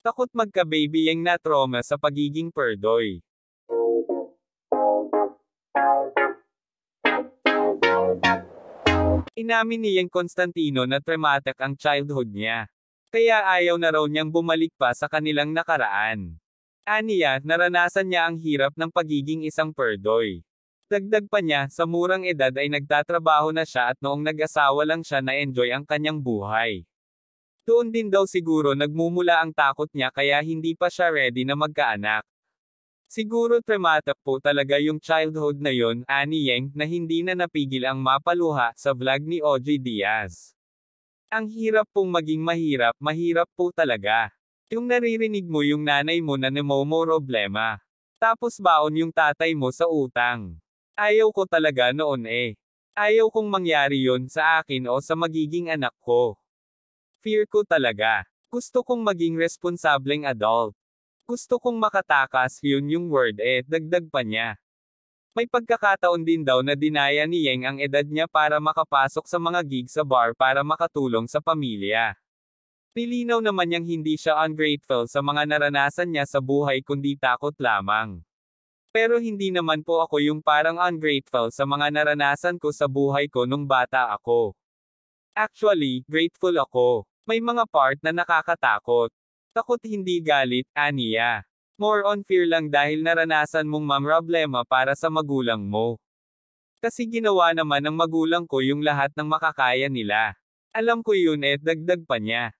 Takot magka-baby yang na-trauma sa pagiging perdoy. Inamin ni Yang Constantino na traumatic ang childhood niya. Kaya ayaw na raw niyang bumalik pa sa kanilang nakaraan. Aniya, naranasan niya ang hirap ng pagiging isang perdoy. Dagdag pa niya, sa murang edad ay nagtatrabaho na siya at noong nag-asawa lang siya na-enjoy ang kanyang buhay. Doon din daw siguro nagmumula ang takot niya kaya hindi pa siya ready na magkaanak. Siguro traumatic po talaga yung childhood na yon, ani Yang, na hindi na napigil ang mapaluha sa vlog ni OJ Diaz. Ang hirap pong maging mahirap, mahirap po talaga. Yung naririnig mo yung nanay mo na problema. Tapos baon yung tatay mo sa utang. Ayaw ko talaga noon eh. Ayaw kong mangyari yon sa akin o sa magiging anak ko. Fear ko talaga. Gusto kong maging responsableng adult. Gusto kong makatakas, yun yung word eh, dagdag pa niya. May pagkakataon din daw na dinaya ni Yang ang edad niya para makapasok sa mga gig sa bar para makatulong sa pamilya. Nilinaw naman niyang hindi siya ungrateful sa mga naranasan niya sa buhay kundi takot lamang. Pero hindi naman po ako yung parang ungrateful sa mga naranasan ko sa buhay ko nung bata ako. Actually, grateful ako. May mga part na nakakatakot. Takot hindi galit, aniya. More on fear lang dahil naranasan mong problema para sa magulang mo. Kasi ginawa naman ng magulang ko yung lahat ng makakaya nila. Alam ko yun eh, dagdag pa niya.